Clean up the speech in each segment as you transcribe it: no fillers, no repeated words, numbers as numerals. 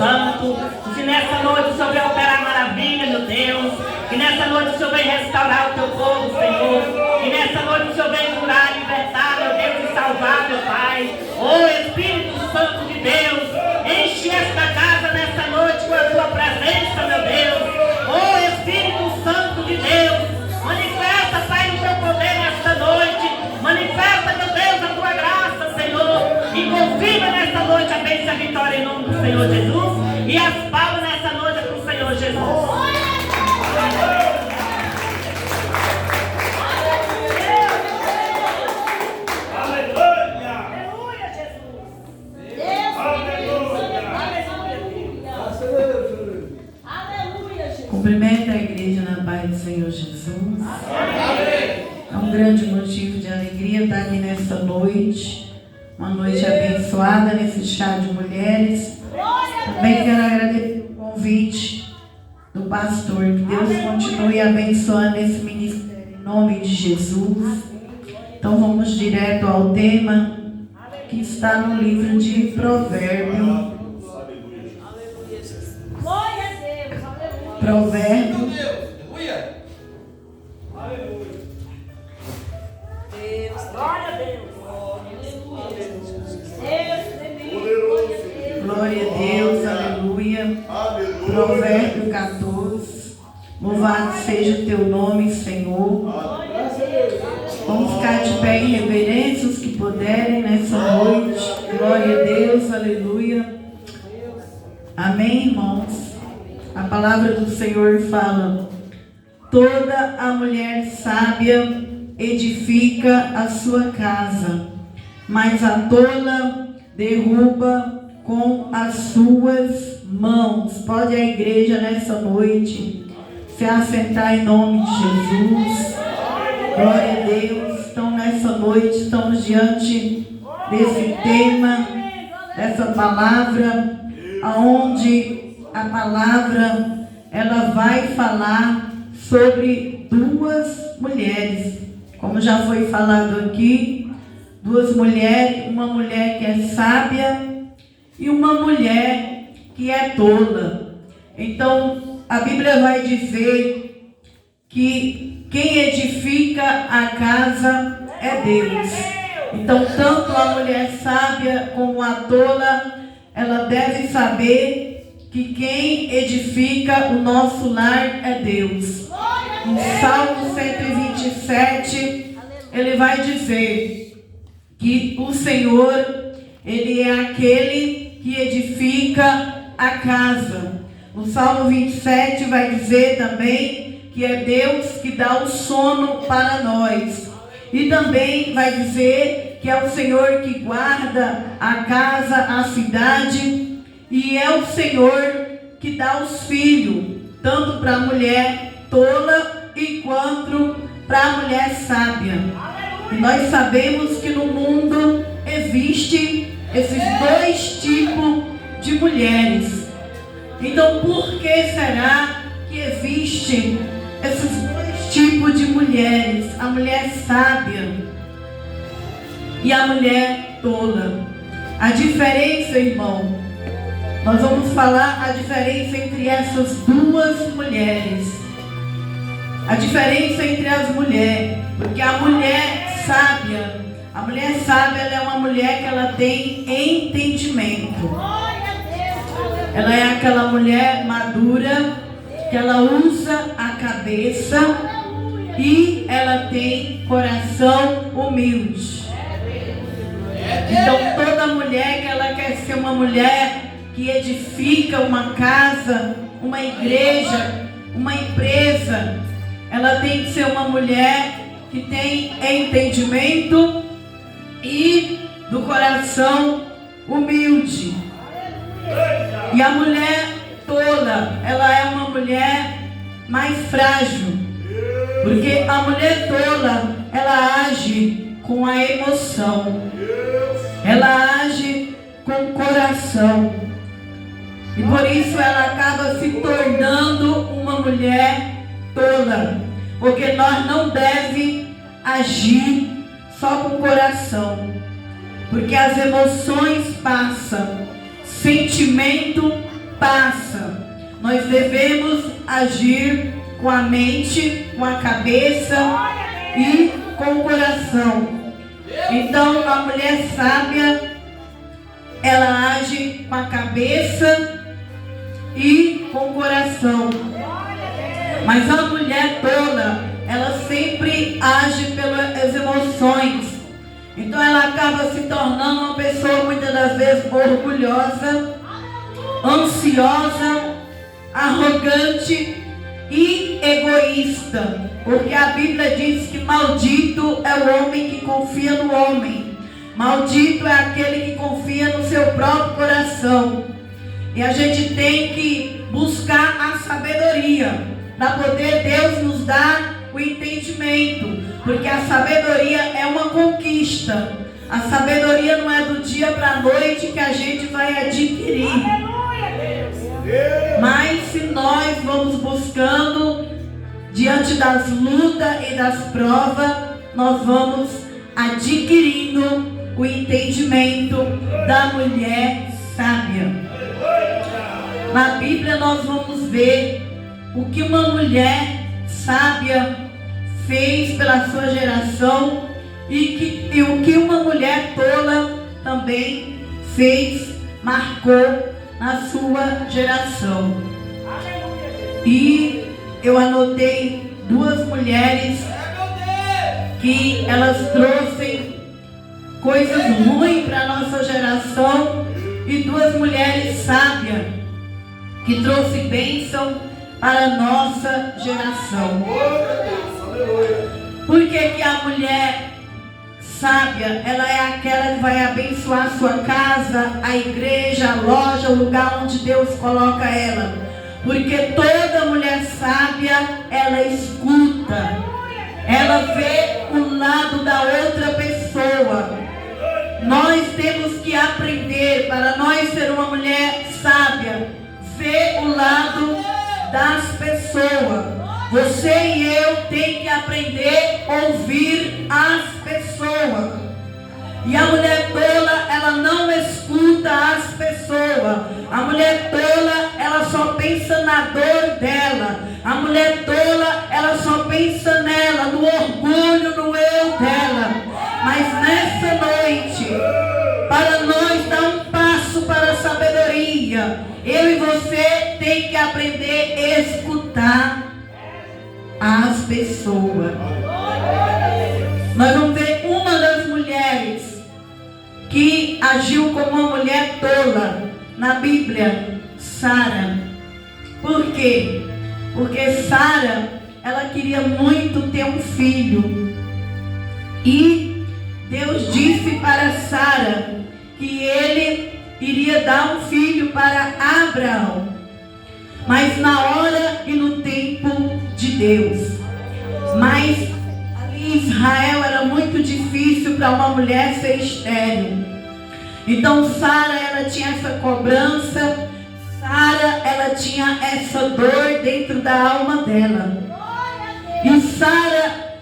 Santo. Que nessa noite o Senhor vem operar maravilha, meu Deus. Que nessa noite o Senhor vem restaurar o teu povo, Senhor. Que nessa noite o Senhor vem curar, libertar, meu Deus, e salvar, meu Pai. Oh, Espírito Santo de Deus, enche esta casa nessa noite com a tua presença, meu Deus. Oh, Espírito Santo de Deus, manifesta, Pai, o teu poder nesta noite. Manifesta, meu Deus, a tua graça, Senhor. E confirma nesta noite a bênção e a vitória em nome do Senhor Jesus. E as palmas nessa noite é para o Senhor Jesus. Cumprimento a igreja na paz do Senhor Jesus. É um grande motivo de alegria estar aqui nesta noite. Uma noite abençoada nesse chá de mulheres. Também quero agradecer o convite do pastor. Que Deus continue abençoando esse ministério em nome de Jesus. Então vamos direto ao tema que está no livro de Provérbios. Provérbios. Glória a Deus, aleluia. Provérbio 14. Louvado seja o teu nome, Senhor. Vamos ficar de pé em reverência, os que puderem nessa noite. Glória a Deus, aleluia. Amém, irmãos. A palavra do Senhor fala: toda a mulher sábia edifica a sua casa, mas a tola derruba com as suas mãos. Pode a igreja nessa noite se assentar em nome de Jesus. Glória a Deus. Então nessa noite estamos diante desse tema, dessa palavra, aonde a palavra ela vai falar sobre duas mulheres, como já foi falado aqui, duas mulheres, uma mulher que é sábia e uma mulher que é tola. Então a Bíblia vai dizer que quem edifica a casa é Deus. Então tanto a mulher sábia como a tola, ela deve saber que quem edifica o nosso lar é Deus. No Salmo 127, ele vai dizer que o Senhor, ele é aquele que edifica a casa. No Salmo 27 vai dizer também que é Deus que dá o sono para nós. E também vai dizer que é o Senhor que guarda a casa, a cidade. E é o Senhor que dá os filhos, tanto para a mulher tola e quanto para a mulher sábia. E nós sabemos que no mundo existe esses dois tipos de mulheres. Então por que será que existe esses dois tipos de mulheres? A mulher sábia e a mulher tola. A diferença, irmão, nós vamos falar a diferença entre essas duas mulheres. A diferença entre as mulheres. Porque a mulher sábia ela é uma mulher que ela tem entendimento. Ela é aquela mulher madura, que ela usa a cabeça e ela tem coração humilde. Então toda mulher que ela quer ser uma mulher que edifica uma casa, uma igreja, uma empresa, ela tem que ser uma mulher que tem entendimento e do coração humilde. E a mulher tola, ela é uma mulher mais frágil, porque a mulher tola, ela age com a emoção, ela age com o coração. E por isso ela acaba se tornando uma mulher tola. Porque nós não devemos agir só com o coração. Porque as emoções passam. Sentimento passa. Nós devemos agir com a mente, com a cabeça e com o coração. Então, a mulher sábia, ela age com a cabeça e com o coração. Mas a mulher tola, ela sempre age pelas emoções. Então ela acaba se tornando uma pessoa muitas das vezes orgulhosa, ansiosa, arrogante e egoísta. Porque a Bíblia diz que maldito é o homem que confia no homem. Maldito é aquele que confia no seu próprio coração. E a gente tem que buscar a sabedoria para poder Deus nos dar o entendimento. Porque a sabedoria é uma conquista. A sabedoria não é do dia para a noite que a gente vai adquirir. Mas se nós vamos buscando diante das lutas e das provas, nós vamos adquirindo o entendimento da mulher sábia. Na Bíblia nós vamos ver o que uma mulher sábia fez pela sua geração e o que uma mulher tola também fez, marcou na sua geração. E eu anotei duas mulheres que elas trouxeram coisas ruins para a nossa geração e duas mulheres sábias que trouxeram bênção para a nossa geração. Por que a mulher sábia, ela é aquela que vai abençoar a sua casa, a igreja, a loja, o lugar onde Deus coloca ela? Porque toda mulher sábia, ela escuta, ela vê o lado da outra pessoa. Nós temos que aprender, para nós ser uma mulher sábia, ver o lado das pessoas. Você e eu tem que aprender a ouvir as pessoas. E a mulher tola, ela não escuta as pessoas. A mulher tola, ela só pensa na dor dela. A mulher tola, ela só pensa nela, no orgulho, no eu dela. Mas nessa noite, para nós dar um passo para a sabedoria, eu e você tem que aprender a escutar as pessoas. Nós vamos ver uma das mulheres que agiu como uma mulher tola na Bíblia, Sara. Por quê? Porque Sara, ela queria muito ter um filho. E Deus disse para Sara que ele iria dar um filho para Abraão. Mas na hora e no tempo de Deus. Mas ali em Israel era muito difícil para uma mulher ser estéril. Então Sara, ela tinha essa cobrança. Sara, ela tinha essa dor dentro da alma dela. E Sara,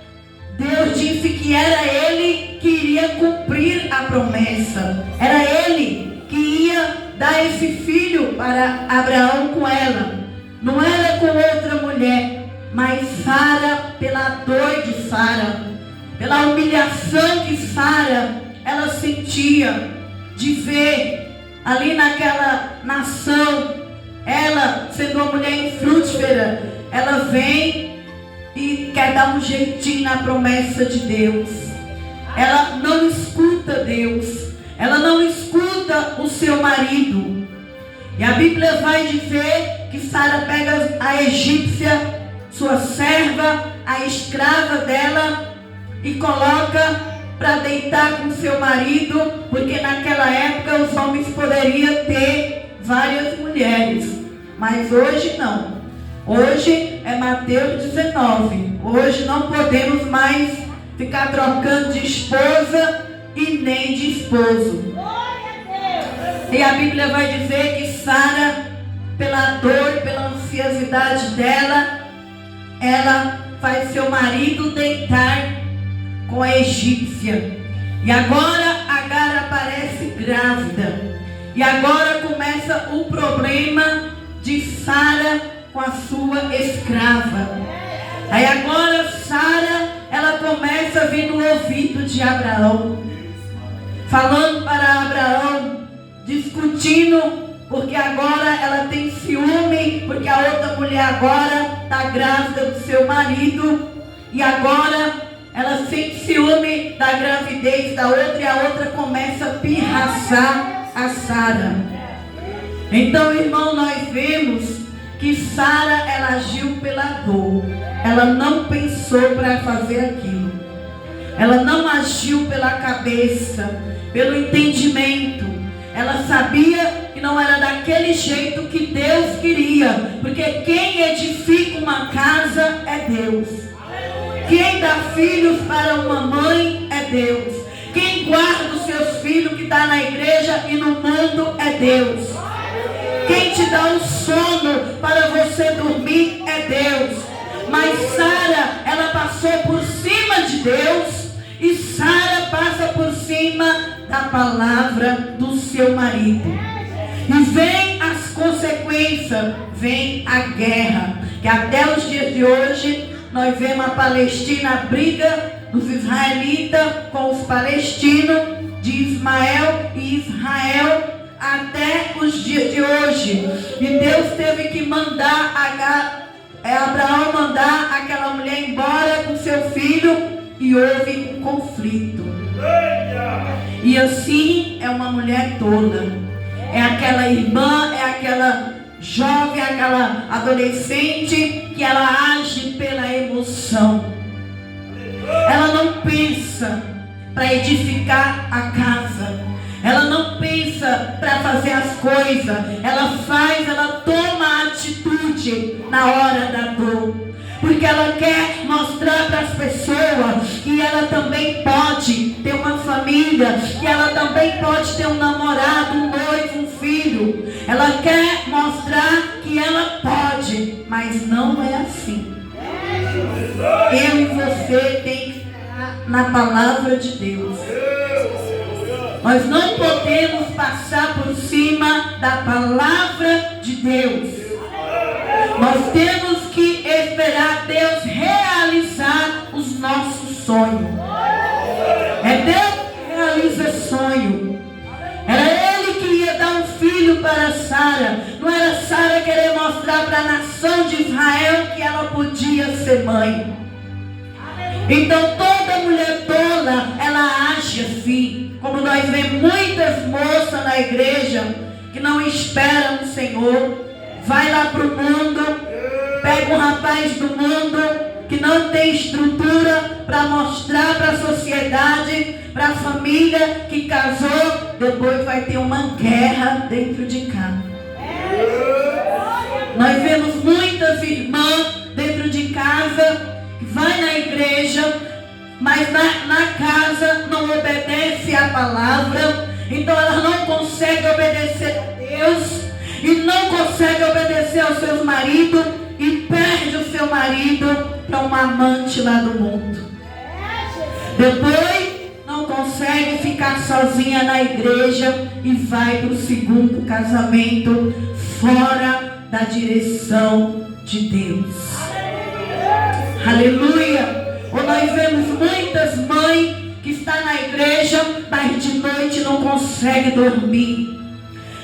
Deus disse que era ele que iria cumprir a promessa. Era ele que ia dar esse filho para Abraão com ela. Não era com outra mulher, mas Sara, pela dor de Sara, pela humilhação que Sara, ela sentia de ver ali naquela nação, ela sendo uma mulher infrutífera, ela vem e quer dar um jeitinho na promessa de Deus. Ela não escuta Deus, ela não escuta o seu marido. E a Bíblia vai dizer que Sara pega a egípcia, sua serva, a escrava dela, e coloca para deitar com seu marido, porque naquela época os homens poderiam ter várias mulheres, mas hoje não. Hoje é Mateus 19. Hoje não podemos mais ficar trocando de esposa e nem de esposo. E a Bíblia vai dizer que Sara, pela dor, pela ansiosidade dela, ela faz seu marido deitar com a egípcia. E agora Agar aparece grávida. E agora começa o problema de Sara com a sua escrava. Aí agora Sara, ela começa a vir no ouvido de Abraão, falando para Abraão, discutindo, porque agora ela tem ciúme, porque a outra mulher agora está grávida do seu marido, e agora ela sente ciúme da gravidez da outra, e a outra começa a pirraçar a Sara. Então, irmão, nós vemos que Sara, ela agiu pela dor. Ela não pensou para fazer aquilo. Ela não agiu pela cabeça, pelo entendimento. Ela sabia que não era daquele jeito que Deus queria, porque quem edifica uma casa é Deus. Quem dá filhos para uma mãe é Deus. Quem guarda os seus filhos que está na igreja e no mundo é Deus. Quem te dá o sono para você dormir é Deus. Mas Sara, ela passou por cima de Deus, e Sara passa por cima da palavra do seu marido. E vem as consequências, vem a guerra, que até os dias de hoje nós vemos a Palestina, a briga dos israelitas com os palestinos, de Ismael e Israel, até os dias de hoje. E Deus teve que mandar Abraão mandar aquela mulher embora com seu filho, e houve um conflito. E assim é uma mulher tola, é aquela irmã, é aquela jovem, aquela adolescente que ela age pela emoção. Ela não pensa para edificar a casa, ela não pensa para fazer as coisas, ela toma a atitude na hora da dor, porque ela quer mostrar para as pessoas que ela também pode ter uma família, que ela também pode ter um namorado, um noivo, um filho. Ela quer mostrar que ela pode, mas não é assim. Eu e você tem que estar na palavra de Deus. Nós não podemos passar por cima da palavra de Deus. Nós temos que esperar Deus realizar os nossos sonhos. É Deus que realiza sonho. Era Ele que ia dar um filho para Sara. Não era Sara querer mostrar para a nação de Israel que ela podia ser mãe. Então toda mulher tola, ela age assim. Como nós vemos muitas moças na igreja que não esperam no Senhor, vai lá para o mundo, pega um rapaz do mundo que não tem estrutura para mostrar para a sociedade, para a família que casou, depois vai ter uma guerra dentro de casa. Nós vemos muitas irmãs dentro de casa que vai na igreja, mas na casa não obedece à palavra, então ela não consegue obedecer a Deus, e não consegue obedecer aos seus maridos, e perde o seu marido para uma amante lá do mundo. Depois não consegue ficar sozinha na igreja e vai para o segundo casamento, fora da direção de Deus. Aleluia! Ou nós vemos muitas mães que estão na igreja, mas de noite não conseguem dormir.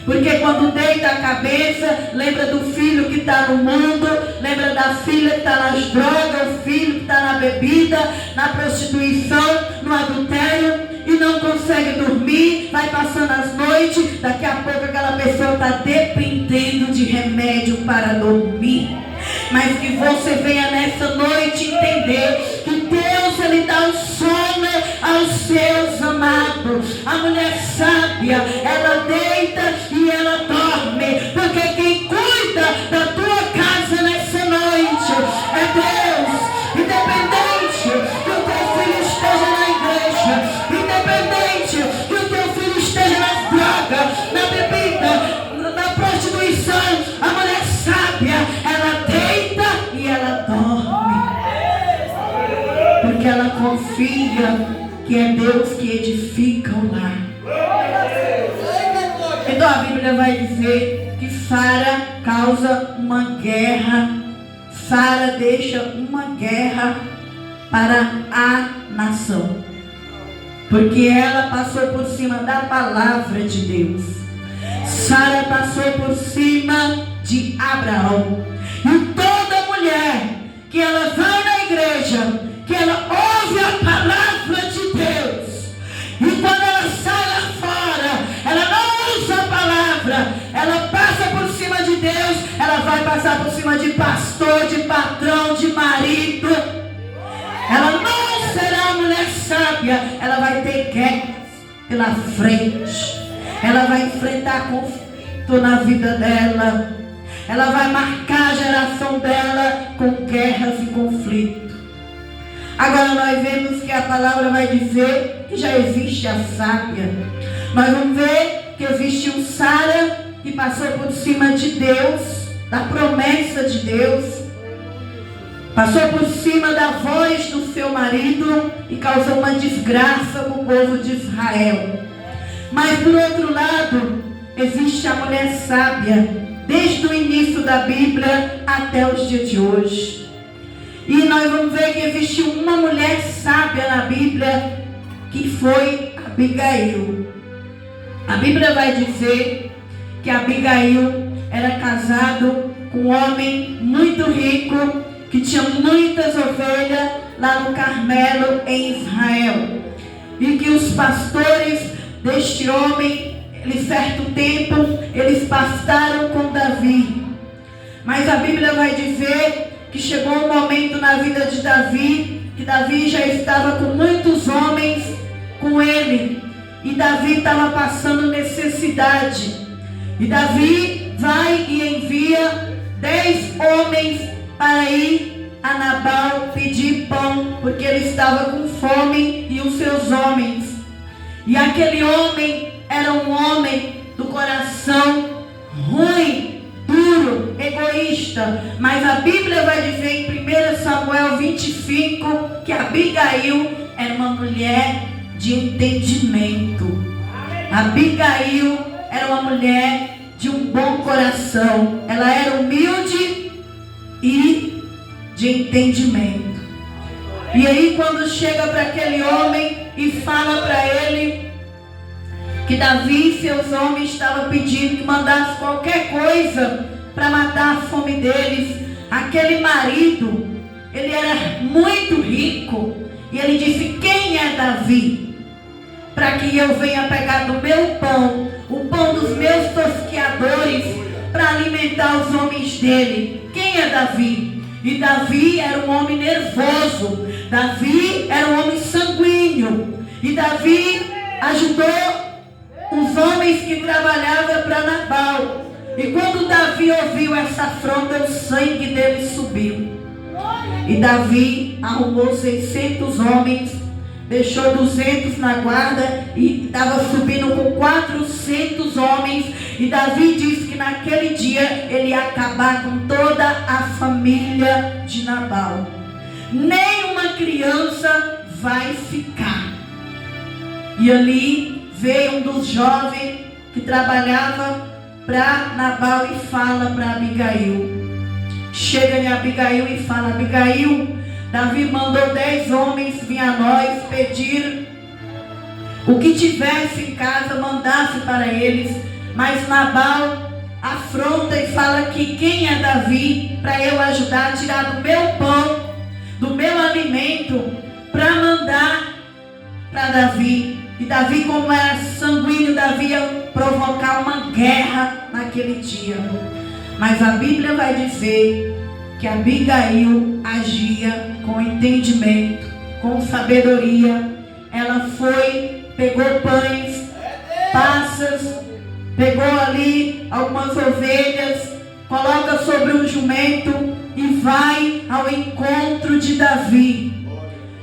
Porque quando deita a cabeça, lembra do filho que está no mundo, lembra da filha que está nas drogas, o filho que está na bebida, na prostituição, no adultério, e não consegue dormir, vai passando as noites, daqui a pouco aquela pessoa está dependendo de remédio para dormir. Mas que você venha nessa noite entender que Deus, Ele dá o sono aos seus amados. A mulher sábia, ela deita e ela dorme, porque quem cuida da tua casa nessa noite é Deus. Independente que o teu filho esteja na igreja, independente que o teu filho esteja nas drogas, na bebida, na prostituição, a mulher sábia, ela deita e ela dorme, porque ela confia que é Deus que edifica o lar. Então a Bíblia vai dizer que Sara causa uma guerra. Sara deixa uma guerra para a nação. Porque ela passou por cima da palavra de Deus. Sara passou por cima de Abraão. E toda mulher que ela vai na igreja, que ela ouve a palavra de Deus, e quando ela sai lá fora, ela não usa a palavra, ela passa por cima de Deus, ela vai passar por cima de pastor, de patrão, de marido. Ela não será mulher sábia, ela vai ter guerras pela frente, ela vai enfrentar conflito na vida dela, ela vai marcar a geração dela com guerras e conflito. Agora nós vemos que a palavra vai dizer que já existe a sábia. Nós vamos ver que existe um Sara que passou por cima de Deus, da promessa de Deus, passou por cima da voz do seu marido e causou uma desgraça para o povo de Israel. Mas por outro lado, existe a mulher sábia, desde o início da Bíblia até os dias de hoje. E nós vamos ver que existe uma mulher sábia na Bíblia, que foi Abigail. A Bíblia vai dizer que Abigail era casado com um homem muito rico, que tinha muitas ovelhas lá no Carmelo, em Israel. E que os pastores deste homem, em certo tempo, eles pastaram com Davi. Mas a Bíblia vai dizer que chegou um momento na vida de Davi, que Davi já estava com muitos homens com ele. E Davi estava passando necessidade. E Davi vai e envia 10 homens para ir a Nabal pedir pão, porque ele estava com fome, e os seus homens. E aquele homem era um homem do coração ruim, duro, egoísta. Mas a Bíblia vai dizer em 1 Samuel 25 que Abigail era uma mulher de entendimento. Abigail era uma mulher de um bom coração. Ela era humilde e de entendimento. E aí quando chega para aquele homem e fala para ele que Davi e seus homens estavam pedindo que mandasse qualquer coisa para matar a fome deles, aquele marido, ele era muito rico, e ele disse: quem é Davi? Para que eu venha pegar do meu pão, o pão dos meus tosqueadores, para alimentar os homens dele. Quem é Davi? E Davi era um homem nervoso, Davi era um homem sanguíneo, e Davi ajudou os homens que trabalhavam para Nabal. E quando Davi ouviu essa afronta, o sangue dele subiu. E Davi arrumou 600 homens, deixou 200 na guarda e estava subindo com 400 homens. E Davi disse que naquele dia ele ia acabar com toda a família de Nabal. Nem uma criança vai ficar. E ali veio um dos jovens que trabalhava para Nabal e fala para Abigail. Chega em Abigail e fala: Abigail, Davi mandou 10 homens vir a nós pedir o que tivesse em casa, mandasse para eles. Mas Nabal afronta e fala que quem é Davi para eu ajudar a tirar do meu pão, do meu alimento, para mandar para Davi. E Davi, como era sanguíneo, Davi ia provocar uma guerra naquele dia. Mas a Bíblia vai dizer que Abigail agia com entendimento, com sabedoria. Ela foi, pegou pães, passas, pegou ali algumas ovelhas, coloca sobre um jumento e vai ao encontro de Davi.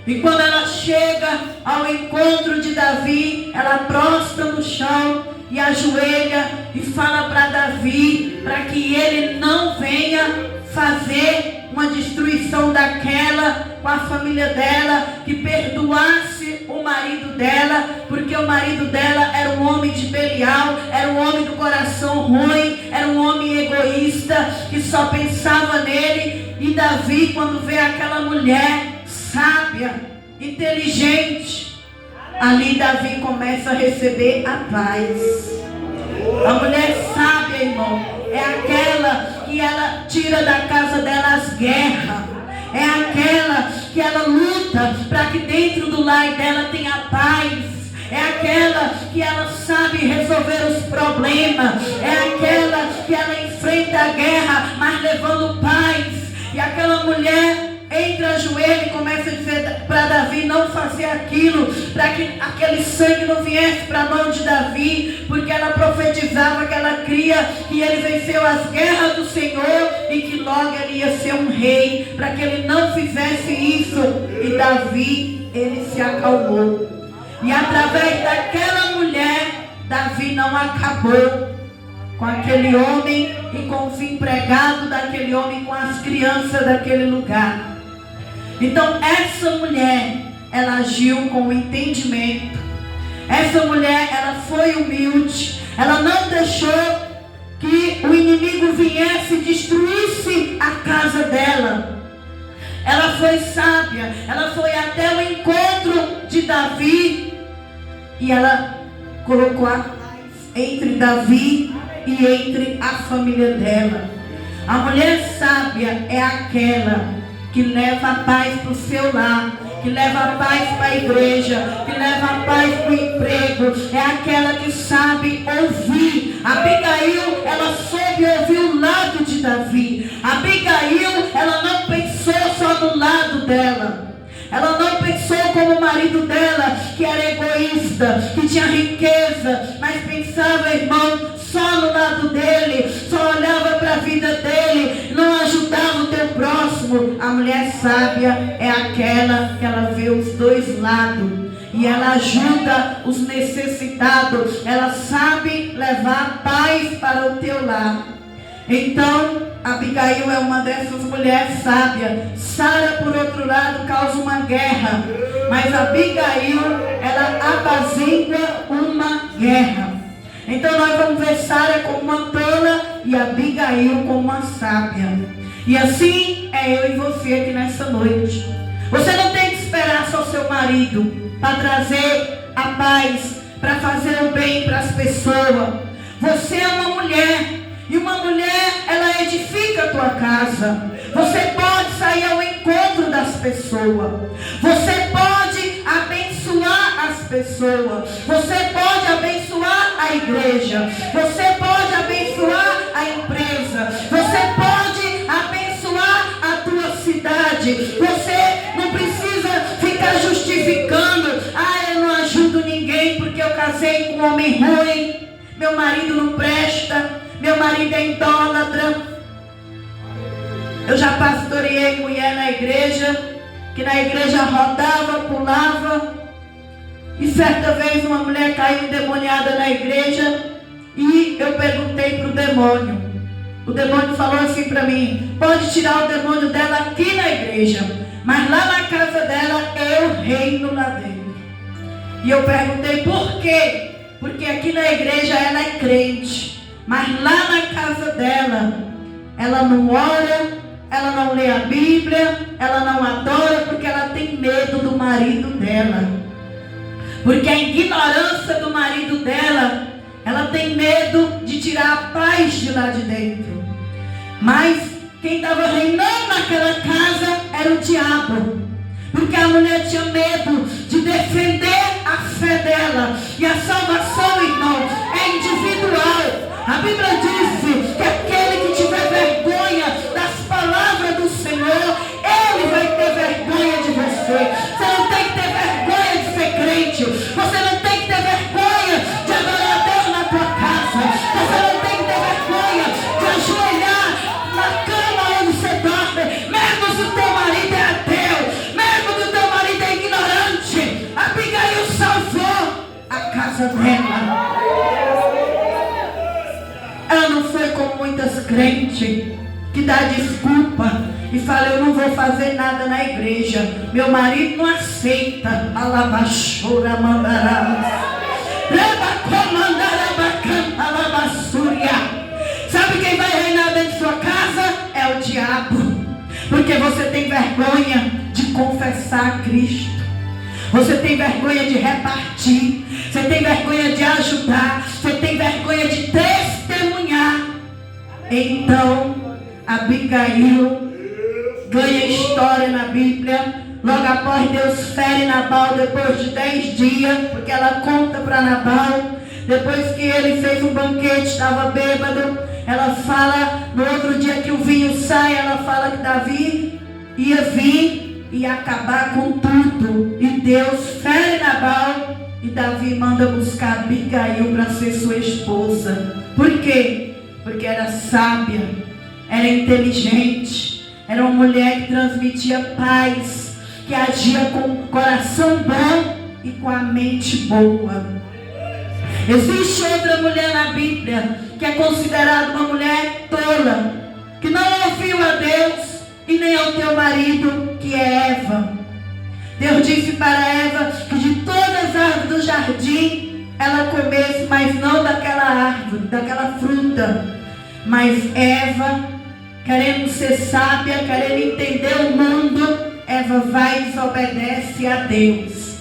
E quando ela chega ao encontro de Davi, ela prostra no chão e ajoelha e fala para Davi para que ele não venha fazer uma destruição daquela com a família dela, que perdoasse o o marido dela, porque o marido dela era um homem de Belial, era um homem do coração ruim, era um homem egoísta, que só pensava nele. E Davi, quando vê aquela mulher sábia, inteligente, ali Davi começa a receber a paz. A mulher sábia, irmão, é aquela que ela tira da casa dela as guerras. É aquela que ela luta para que dentro do lar dela tenha paz. É aquela que ela sabe resolver os problemas. É aquela que ela enfrenta a guerra, mas levando paz. E aquela mulher entra a joelho e começa a dizer para Davi não fazer aquilo, para que aquele sangue não viesse para a mão de Davi, porque ela profetizava que ela cria que ele venceu as guerras do Senhor e que logo ele ia ser um rei, para que ele não fizesse isso. E Davi, ele se acalmou. E através daquela mulher, Davi não acabou com aquele homem e com o fim pregado daquele homem, com as crianças daquele lugar. Então essa mulher, ela agiu com entendimento. Essa mulher, ela foi humilde. Ela não deixou que o inimigo viesse e destruísse a casa dela. Ela foi sábia. Ela foi até o encontro de Davi. E ela colocou a paz entre Davi e entre a família dela. A mulher sábia é aquela que leva a paz para o seu lar, que leva a paz para a igreja, que leva a paz para o emprego. É aquela que sabe ouvir. Abigail, ela soube ouvir o lado de Davi. Abigail, ela não pensou só no lado dela. Ela não pensou como o marido dela, que era egoísta, que tinha riqueza, mas pensava, irmão, só no lado dele, só olhava para a vida dele, não ajudava o teu próximo. A mulher sábia é aquela que ela vê os dois lados e ela ajuda os necessitados. Ela sabe levar paz para o teu lar. Então, Abigail é uma dessas mulheres sábias. Sara, por outro lado, causa uma guerra, mas Abigail, ela apazigua uma guerra. Então nós vamos ver Sara como uma tola e Abigail como uma sábia. E assim é eu e você aqui nessa noite. Você não tem que esperar só seu marido para trazer a paz, para fazer o bem para as pessoas. Você é uma mulher. E uma mulher, ela edifica a tua casa. Você pode sair ao encontro das pessoas. Você pode abençoar as pessoas. Você pode abençoar a igreja. Você pode abençoar a empresa. Você pode abençoar a tua cidade. Você não precisa ficar justificando. Ah, eu não ajudo ninguém porque eu casei com um homem ruim. Meu marido não presta. Meu marido é idólatra. Eu já pastoreei mulher na igreja, que na igreja rodava, pulava. E certa vez uma mulher caiu endemoniada na igreja. E eu perguntei para o demônio. O demônio falou assim para mim: pode tirar o demônio dela aqui na igreja, mas lá na casa dela eu reino lá dentro. E eu perguntei por quê? Porque aqui na igreja ela é crente, mas lá na casa dela, ela não ora, ela não lê a Bíblia, ela não adora, porque ela tem medo do marido dela. Porque a ignorância do marido dela, ela tem medo de tirar a paz de lá de dentro. Mas quem estava reinando naquela casa era o diabo. Porque a mulher tinha medo de defender a fé dela. E a salvação, irmão, é individual. A Bíblia diz que aquele que tiver vergonha das palavras do Senhor, ele vai ter vergonha de você. Você não tem que ter vergonha de ser crente. Você não tem que ter vergonha de adorar a Deus na tua casa. Você não tem que ter vergonha de ajoelhar na cama onde você dorme, mesmo se o teu marido é ateu, mesmo que o teu marido é ignorante. Abigail salvou a casa dela. Ela não foi como muitas crentes que dá desculpa, e fala: eu não vou fazer nada na igreja, meu marido não aceita. Alabachora mandará. Sabe quem vai reinar dentro de sua casa? É o diabo. Porque você tem vergonha de confessar a Cristo. Você tem vergonha de repartir. Você tem vergonha de ajudar. Você tem vergonha de testemunhar. Então, Abigail ganha história na Bíblia. Logo após, Deus fere Nabal depois de 10 dias, porque ela conta para Nabal. Depois que ele fez um banquete, estava bêbado, ela fala, no outro dia que o vinho sai, ela fala que Davi ia vir e acabar com tudo. E Deus fere Nabal e Davi manda buscar Abigail para ser sua esposa. Por quê? Porque era sábia, era inteligente, era uma mulher que transmitia paz, que agia com o coração bom e com a mente boa. Existe outra mulher na Bíblia que é considerada uma mulher tola, que não ouviu a Deus e nem ao teu marido, que é Eva. Deus disse para Eva que de todas as árvores do jardim ela comesse, mas não daquela árvore, daquela fruta. Mas Eva, querendo ser sábia, querendo entender o mundo, Eva vai e desobedece a Deus.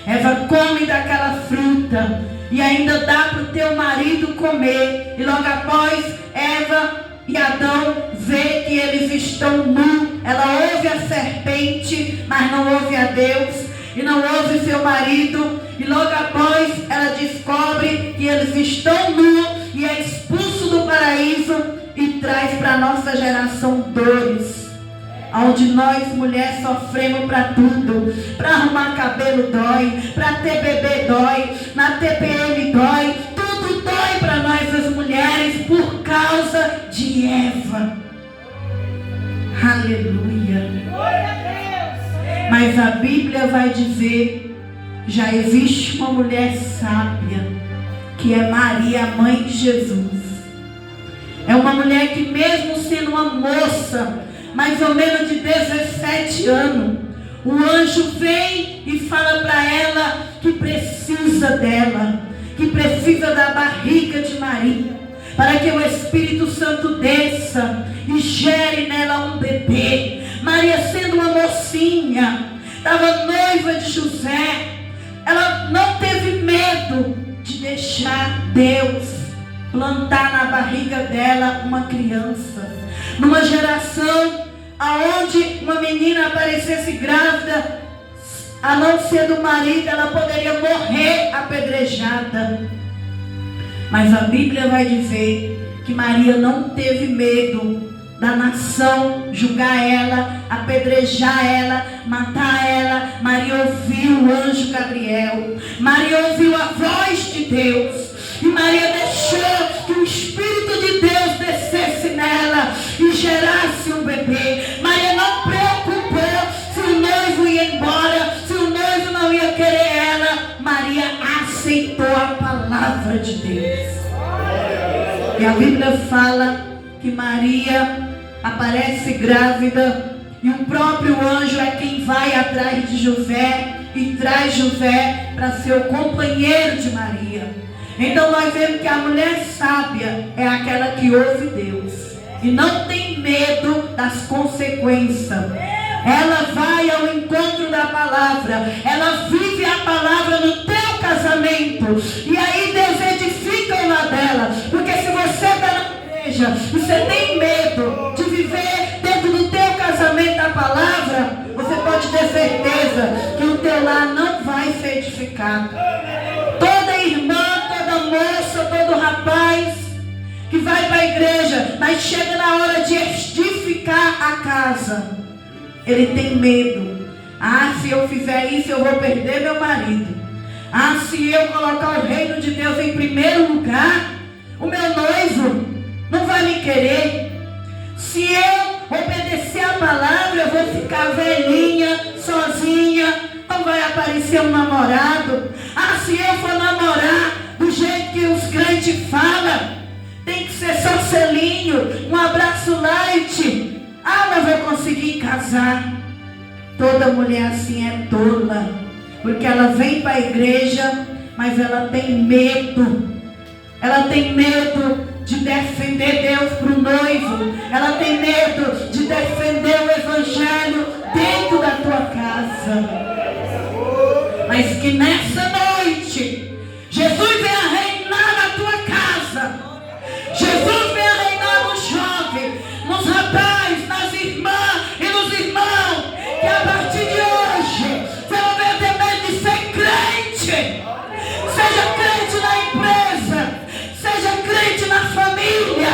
Eva come daquela fruta e ainda dá para o teu marido comer. E logo após, Eva e Adão vê que eles estão nus. Ela ouve a serpente, mas não ouve a Deus. E não ouve seu marido. E logo após, ela descobre que eles estão nus e é expulso do paraíso e traz para a nossa geração dores. Onde nós mulheres sofremos para tudo. Para arrumar cabelo dói, para ter bebê dói, na TPM dói, tudo dói para nós as mulheres por causa de Eva. Aleluia. Mas a Bíblia vai dizer, já existe uma mulher sábia, que é Maria, mãe de Jesus. É uma mulher que mesmo sendo uma moça, mais ou menos de 17 anos, o anjo vem e fala para ela que precisa dela, que precisa da barriga de Maria, para que o Espírito Santo desça e gere nela um bebê. Maria, sendo uma mocinha, estava noiva de José, ela não teve medo de deixar Deus plantar na barriga dela uma criança. Numa geração aonde uma menina aparecesse grávida, a não ser do marido, ela poderia morrer apedrejada. Mas a Bíblia vai dizer que Maria não teve medo da nação julgar ela, apedrejar ela, matar ela. Maria ouviu o anjo Gabriel, Maria ouviu a voz de Deus, e Maria deixou que o Espírito de Deus descesse nela e gerasse um bebê. Maria não preocupou se o noivo ia embora, se o noivo não ia querer ela. Maria aceitou a palavra de Deus. E a Bíblia fala que Maria aparece grávida e o próprio anjo é quem vai atrás de José e traz José para ser o companheiro de Maria. Então nós vemos que a mulher sábia é aquela que ouve Deus e não tem medo das consequências. Ela vai ao encontro da palavra, ela vive a palavra no teu casamento, e aí Deus edifica o lar dela. Porque se você está na igreja e você tem medo de viver dentro do teu casamento a palavra, você pode ter certeza que o teu lar não vai ser edificado. Toda irmã, toda moça, todo rapaz que vai para a igreja, mas chega na hora de edificar a casa, ele tem medo. Ah, se eu fizer isso eu vou perder meu marido. Ah, se eu colocar o reino de Deus em primeiro lugar, o meu noivo não vai me querer. Se eu obedecer a palavra, eu vou ficar velhinha, sozinha, não vai aparecer um namorado. Ah, se eu for namorar do jeito que os crentes falam, tem que ser só selinho, um abraço light. Ah, não vou conseguir casar. Toda mulher assim é tola, porque ela vem para a igreja, mas ela tem medo. Ela tem medo de defender Deus para o noivo. Ela tem medo de defender o evangelho dentro da tua casa. Mas que nessa noite Jesus venha reinar na tua casa. Jesus venha reinar no jovem, nos rapazes, nas irmãs e nos irmãos, que a partir de hoje você não vai ter medo de ser crente. Seja crente na empresa, seja crente na família,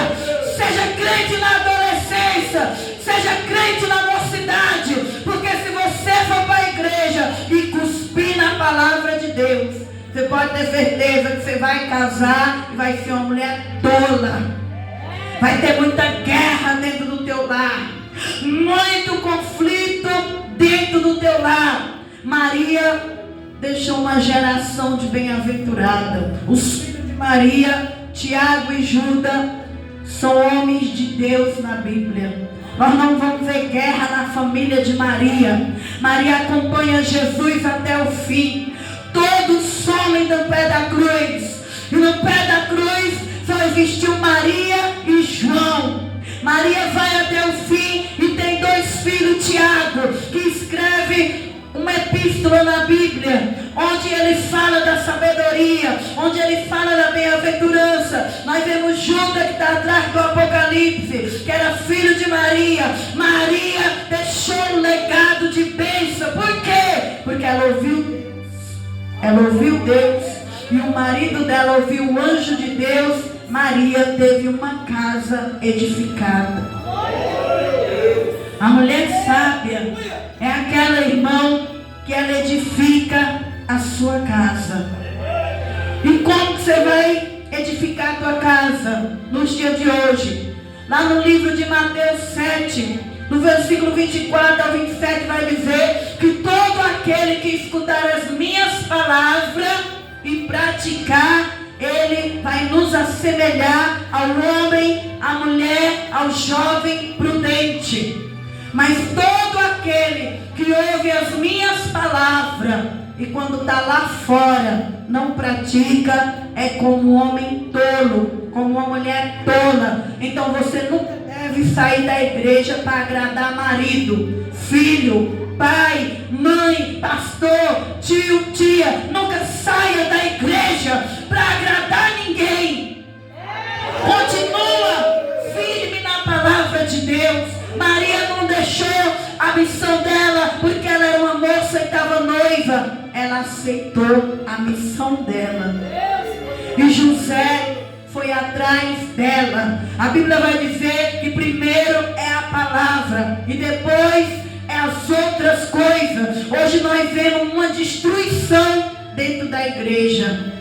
seja crente na adolescência, seja crente na mocidade, porque se você for para a igreja e cuspir na palavra de Deus, você pode ter certeza que você vai casar e vai ser uma mulher tola. Vai ter muita guerra dentro do teu lar, muito conflito dentro do teu lar. Maria deixou uma geração de bem-aventurada. Os filhos de Maria, Tiago e Judas, são homens de Deus na Bíblia. Nós não vamos ver guerra na família de Maria. Maria acompanha Jesus até o fim. Todos somem do pé da cruz. E no pé da cruz só existiu Maria e João. Maria vai até o fim e tem dois filhos, Tiago, que escreve uma epístola na Bíblia, onde ele fala da sabedoria, onde ele fala da bem-aventurança. Nós vemos Judas, que está atrás do Apocalipse, que era filho de Maria. Maria deixou um legado de bênção. Por quê? Porque ela ouviu Deus. Ela ouviu Deus. E o marido dela ouviu o anjo de Deus. Maria teve uma casa edificada. A mulher sábia é aquela, irmão, que ela edifica a sua casa. E como que você vai edificar a tua casa nos dias de hoje? Lá no livro de Mateus 7, no versículo 24 ao 27, vai dizer que todo aquele que escutar as minhas palavras e praticar, ele vai nos assemelhar ao homem, à mulher, ao jovem prudente. Mas todo aquele que ouve as minhas palavras e quando está lá fora não pratica, é como um homem tolo, como uma mulher tola. Então você nunca deve sair da igreja para agradar marido, filho, pai, mãe, pastor, tio, tia. Nunca saia da igreja para agradar ninguém. Continua firme na palavra de Deus. Maria não deixou a missão dela, porque ela era uma moça e estava noiva. Ela aceitou a missão dela. E José foi atrás dela. A Bíblia vai dizer que primeiro é a palavra e depois é as outras coisas. Hoje nós vemos uma destruição dentro da igreja.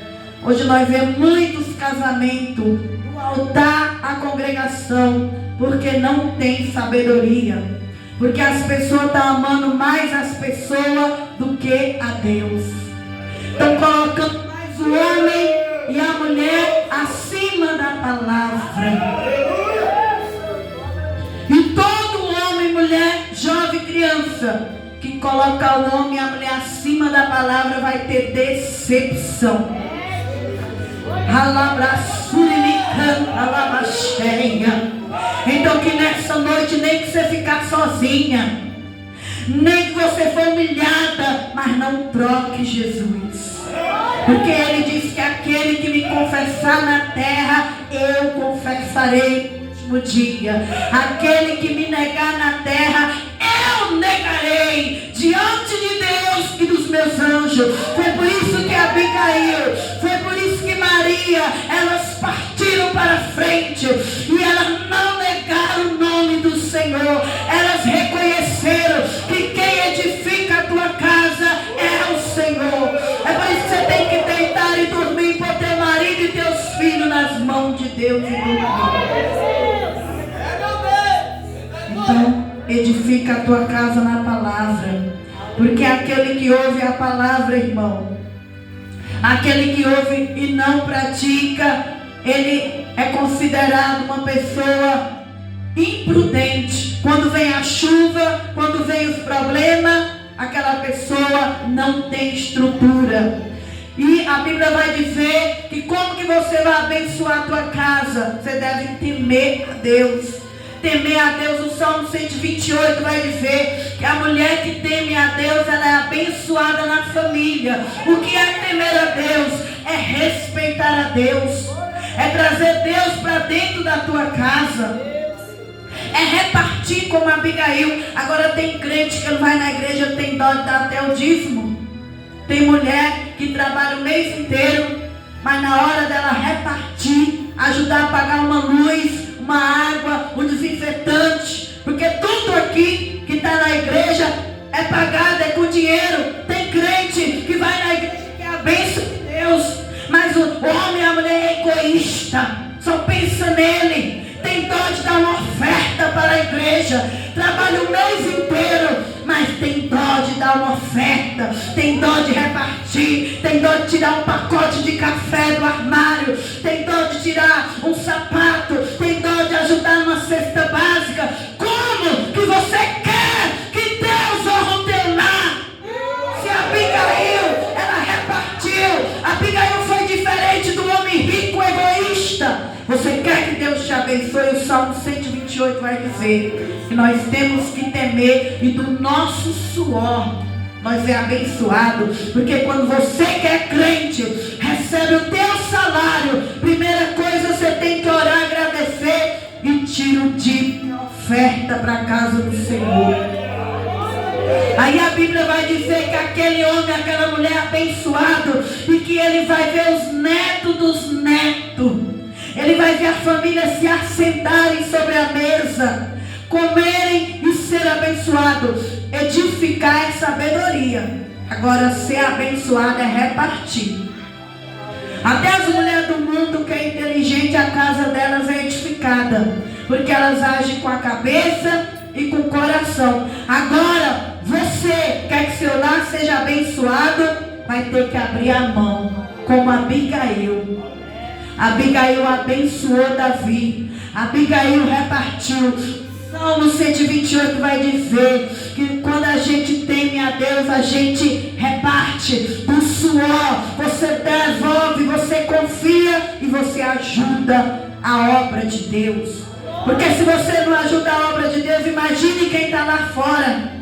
Hoje nós vemos muitos casamentos do altar à congregação, porque não tem sabedoria, porque as pessoas estão amando mais as pessoas do que a Deus. Estão colocando mais o homem e a mulher acima da palavra. E todo homem, mulher, jovem, criança que coloca o homem e a mulher acima da palavra vai ter decepção. Então que nessa noite, nem que você ficar sozinha, nem que você for humilhada, mas não troque Jesus. Porque ele diz que aquele que me confessar na terra, eu confessarei no último dia. Aquele que me negar na terra, eu negarei diante de Deus e dos meus anjos. Foi por isso que Abigail, foi por isso que Maria, elas partiram para frente e elas não negaram o nome do Senhor. Elas reconheceram que quem edifica a tua casa é o Senhor. É por isso que você tem que deitar e dormir por teu marido e teus filhos nas mãos de Deus e do Então, edifica a tua casa na palavra. Porque aquele que ouve a palavra, irmão, aquele que ouve e não pratica, ele é considerado uma pessoa imprudente. Quando vem a chuva, quando vem os problemas, aquela pessoa não tem estrutura. E a Bíblia vai dizer que como que você vai abençoar a tua casa? Você deve temer a Deus. Temer a Deus, o Salmo 128 vai dizer que a mulher que teme a Deus, ela é abençoada na família. O que é temer a Deus? É respeitar a Deus. É trazer Deus para dentro da tua casa. É repartir como Abigail. Agora tem crente que não vai na igreja, tem dó de dar até o dízimo. Tem mulher que trabalha o mês inteiro, mas na hora dela repartir, ajudar a pagar uma luz, uma água, um desinfetante, porque tudo aqui que está na igreja é pagado, é com dinheiro. Tem crente que vai na igreja que é a bênção de Deus, mas o homem e a mulher é egoísta, só pensa nele. Tem dó de dar uma oferta para a igreja, trabalha o mês inteiro, mas tem dó de dar uma oferta, tem dó de repartir, tem dó de tirar um pacote de café do armário, tem dó de tirar um sapato, tem dó de ajudar numa cesta básica. Como que você quer que Deus honre o teu lar? Se Abigail, ela repartiu, Abigail foi diferente do homem rico egoísta. Você quer que Deus te abençoe? O Salmo 128 vai dizer que nós temos que temer e do nosso suor nós é abençoado. Porque quando você que é crente, recebe o teu salário, primeira coisa você tem que orar, agradecer e tira o dízimo, oferta para a casa do Senhor. Aí a Bíblia vai dizer que aquele homem, aquela mulher abençoado, e que ele vai ver os netos dos netos. Ele vai ver a família se assentarem sobre a mesa, comerem e ser abençoados. Edificar é sabedoria. Agora ser abençoado é repartir. Até as mulheres do mundo que é inteligente, a casa delas é edificada, porque elas agem com a cabeça e com o coração. Agora, você quer que seu lar seja abençoado, vai ter que abrir a mão, como Abigail. Abigail abençoou Davi. Abigail repartiu. Salmo 128 vai dizer que quando a gente teme a Deus, a gente reparte do suor. Você devolve, você confia e você ajuda a obra de Deus. Porque se você não ajuda a obra de Deus, imagine quem está lá fora.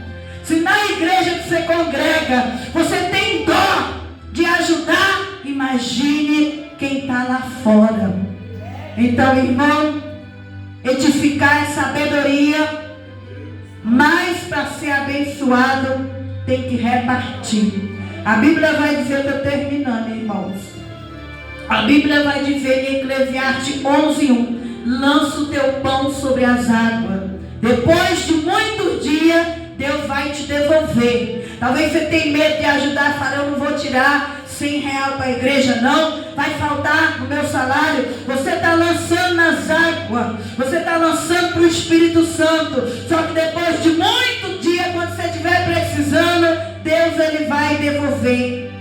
Se na igreja que você congrega, você tem dó de ajudar, imagine quem está lá fora. Então, irmão, edificar é sabedoria, mas para ser abençoado tem que repartir. A Bíblia vai dizer, estou terminando, irmãos. A Bíblia vai dizer em Eclesiastes 11:1: lança o teu pão sobre as águas, depois de muitos dias Deus vai te devolver. Talvez você tenha medo de ajudar, fala, eu não vou tirar R$100 para a igreja, não, vai faltar no meu salário. Você está lançando nas águas, você está lançando para o Espírito Santo. Só que depois de muito dia, quando você estiver precisando, Deus ele vai devolver.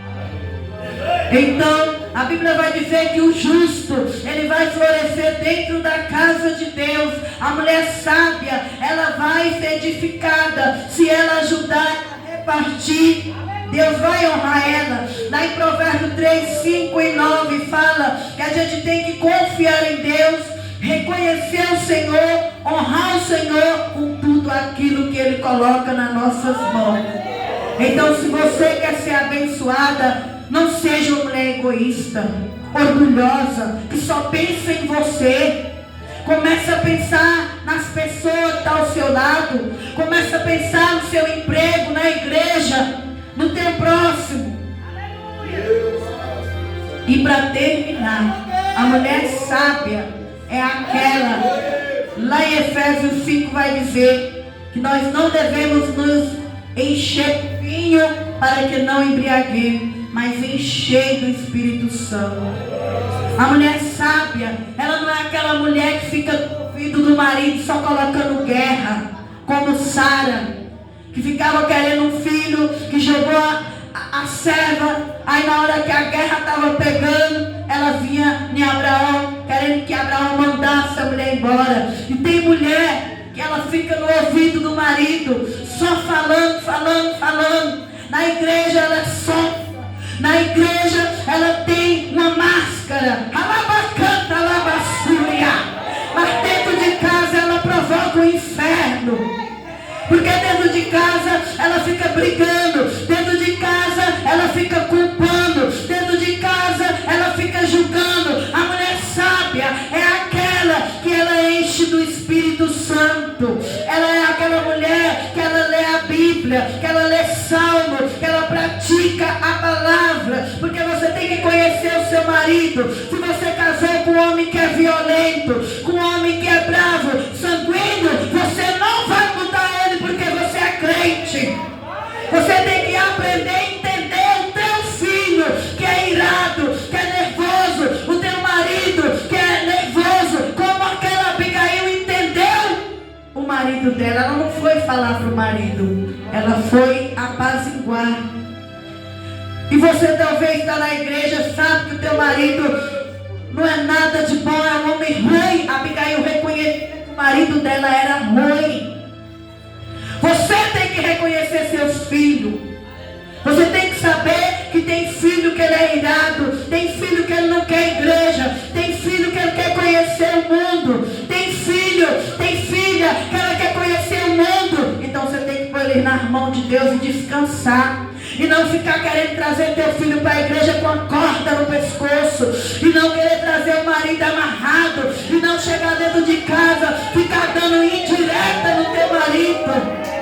Então a Bíblia vai dizer que o justo ele vai florescer dentro da casa de Deus. A mulher sábia, ela vai ser edificada se ela ajudar a repartir. Deus vai honrar ela. Lá em Provérbios 3, 5 e 9 fala que a gente tem que confiar em Deus, reconhecer o Senhor, honrar o Senhor com tudo aquilo que Ele coloca nas nossas mãos. Então, se você quer ser abençoada, não seja uma mulher egoísta, orgulhosa, que só pensa em você. Comece a pensar nas pessoas que estão ao seu lado. Comece a pensar no seu emprego, na igreja, no teu próximo. E para terminar, a mulher sábia é aquela, lá em Efésios 5 vai dizer que nós não devemos nos encher de vinho para que não embriaguemos, mas encher do Espírito Santo. A mulher sábia, ela não é aquela mulher que fica no ouvido do marido só colocando guerra, como Sara, que ficava querendo um filho, que jogou a serva, aí na hora que a guerra estava pegando, ela vinha em Abraão, querendo que Abraão mandasse a mulher embora. E tem mulher que ela fica no ouvido do marido, só falando, falando, falando. Na igreja ela é sonsa. Na igreja ela tem uma máscara. Alabacanta, alabassúria. Mas dentro de casa ela provoca o inferno. Porque dentro de casa ela fica brigando. Dentro de casa ela fica culpando. Dentro de casa ela fica julgando. A mulher sábia é aquela que ela enche do Espírito Santo. Ela é aquela mulher que ela lê a Bíblia, que ela lê Salmo, que ela pratica a palavra. Porque você tem que conhecer o seu marido. Se você casou com um homem que é violento, com um homem que é bravo, sanguíneo, você não vai mudar ele porque você é crente. Você tem que aprender a entender o teu filho que é irado, que é nervoso, o teu marido que é nervoso, como aquela Abigail entendeu o marido dela. Ela não foi falar para o marido, ela foi apaziguar. E você talvez está na igreja, sabe que o teu marido não é nada de bom, é um homem ruim. Abigail reconheceu que o marido dela era ruim. Você tem que reconhecer seus filhos. Você tem que saber que tem filho que ele é irado, tem filho que ele não quer igreja, tem filho que ele quer conhecer o mundo, tem filho, tem filha que ela quer conhecer o mundo. Então você tem que pôr ele nas mãos de Deus e descansar. E não ficar querendo trazer teu filho para a igreja com a corda no pescoço. E não querer trazer o marido amarrado. E não chegar dentro de casa, ficar dando indireta no teu marido.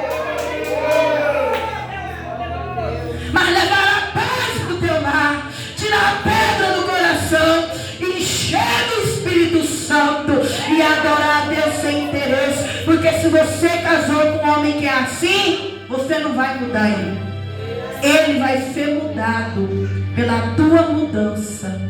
Mas levar a paz para o teu lar. Tirar a pedra do coração. Encher do Espírito Santo. E adorar a Deus sem interesse. Porque se você casou com um homem que é assim, você não vai mudar ele. Ele vai ser mudado pela tua mudança.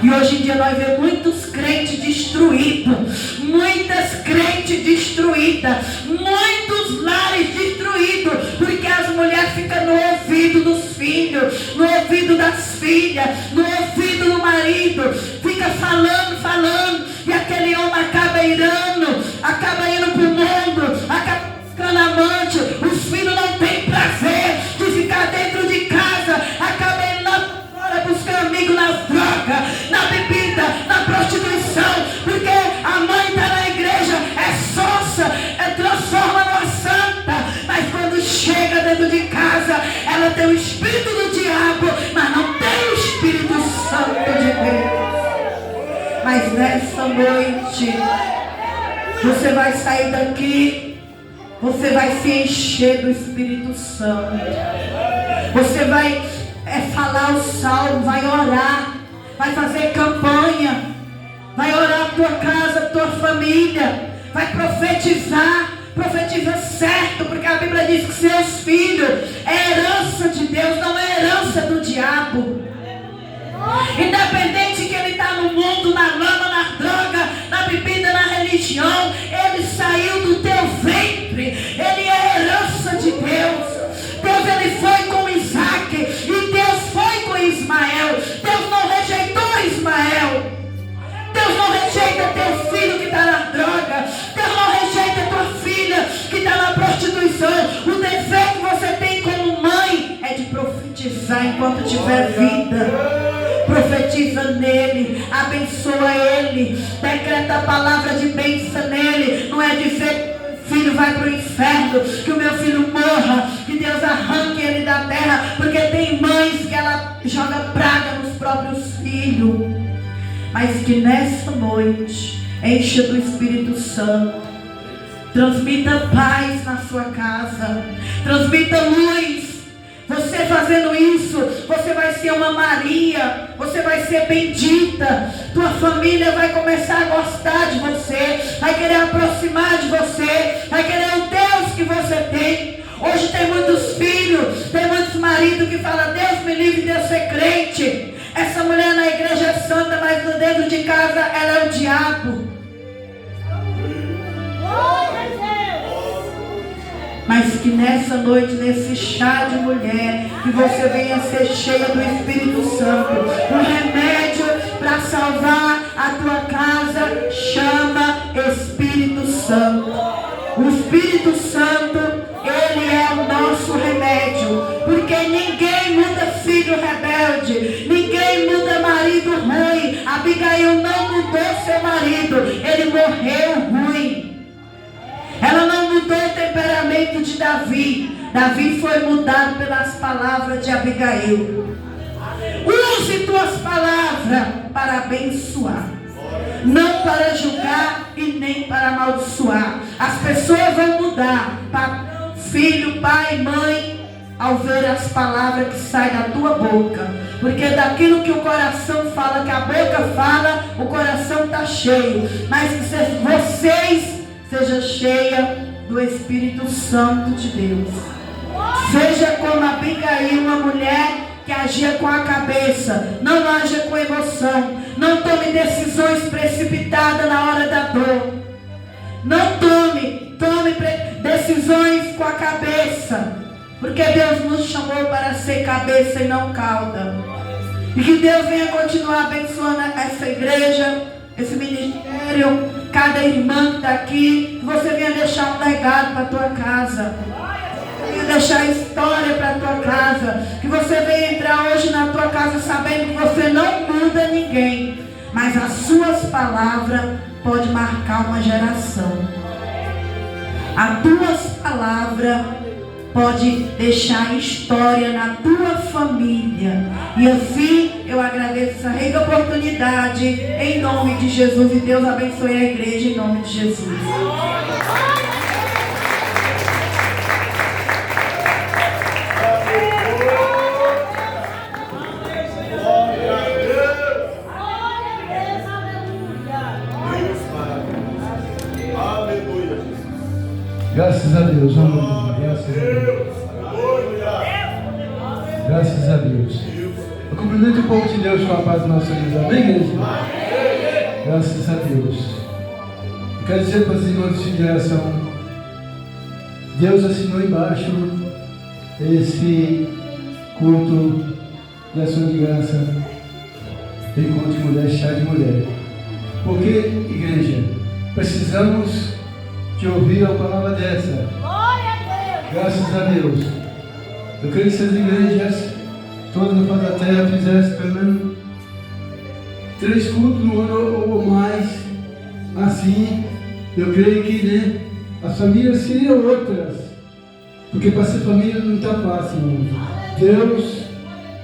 E hoje em dia nós vemos muitos crentes destruídos, muitas crentes destruídas, muitos lares destruídos, porque as mulheres ficam no ouvido dos filhos, no ouvido das filhas, no ouvido do marido, fica falando, falando, e aquele homem acaba irando, acaba indo para o mundo, acaba ficando amante, os filhos não têm prazer de ficar dentro de casa, acaba indo fora buscar amigo nas drogas, na bebida, na prostituição, porque a mãe está na igreja, é sonsa, transforma numa santa, mas quando chega dentro de casa, ela tem o espírito do diabo, mas não tem o Espírito Santo de Deus. Mas nessa noite, você vai sair daqui, você vai se encher do Espírito Santo. Você vai falar o salmo, vai orar, vai fazer campanha, vai orar a tua casa, a tua família, vai profetizar, profetiza certo, porque a Bíblia diz que seus filhos é herança de Deus, não é herança do diabo. Independente que ele está no mundo, na lama, na droga, na bebida, na religião, ele saiu do teu ventre, ele é herança de Deus. Deus, ele foi com Isaac e Deus foi com Ismael. Deus não rejeitou Ismael. Deus não rejeita teu filho que está na droga. Deus não rejeita tua filha que está na prostituição. O dever que você tem como mãe é de profetizar enquanto tiver vida. Profetiza nele, abençoa ele, decreta a palavra de bênção nele. Não é dizer que o filho vai para o inferno, que o meu filho morra, que Deus arranque ele da terra, porque tem mães que ela joga praga nos próprios filhos. Mas que nessa noite encha do Espírito Santo, transmita paz na sua casa, transmita luz. Você fazendo isso, você vai ser uma Maria, você vai ser bendita, tua família vai começar a gostar de você, vai querer aproximar de você, vai querer o Deus que você tem. Hoje tem muitos filhos, tem muitos maridos que falam: Deus me livre de eu ser crente. Essa mulher na igreja é santa, mas no dentro de casa ela é o diabo. Mas que nessa noite, nesse chá de mulher, que você venha ser cheia do Espírito Santo. Um remédio para salvar a tua casa chama Espírito Santo. O Espírito Santo, ele é o nosso remédio. Porque ninguém muda filho rebelde. Ninguém muda marido ruim. Abigail não mudou seu marido. Ele morreu ruim. Ela não mudou o temperamento de Davi. Davi foi mudado pelas palavras de Abigail. Use tuas palavras para abençoar, não para julgar e nem para amaldiçoar. As pessoas vão mudar para filho, pai, mãe, ao ver as palavras que saem da tua boca. Porque daquilo que o coração fala, que a boca fala, o coração está cheio. Mas que vocês sejam cheios do Espírito Santo de Deus. Seja como Abigail, uma mulher que agia com a cabeça, não agia com emoção. Não tome decisões precipitadas na hora da dor. Não tome decisões com a cabeça. Porque Deus nos chamou para ser cabeça e não cauda. E que Deus venha continuar abençoando essa igreja, esse ministério, cada irmã que está aqui. Que você venha deixar um legado para a tua casa. Venha deixar história para a tua casa. Que você venha entrar hoje na tua casa sabendo que você não muda ninguém. Mas as suas palavras podem marcar uma geração. As tuas palavras pode deixar história na tua família. E assim eu agradeço essa rica oportunidade em nome de Jesus. E Deus abençoe a igreja em nome de Jesus. Graças a Deus, amor. Graças a Deus. Graças a Deus. Eu cumprimento o povo de Deus com a paz do nosso Deus. Amém, igreja? Graças a Deus. Eu quero dizer para os irmãos de geração, Deus assinou embaixo esse culto de ação de graça, encontro de mulher, chá de mulher. Porque, igreja, precisamos de ouvir a palavra dessa. Graças a Deus. Eu creio que se as igrejas todas na face da terra fizessem pelo menos 3 cultos no ano ou mais, assim, eu creio que, né, as famílias seriam outras. Porque para ser família não está fácil, irmão. Deus,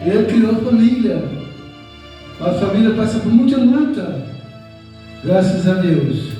Ele criou a família. A família passa por muita luta. Graças a Deus.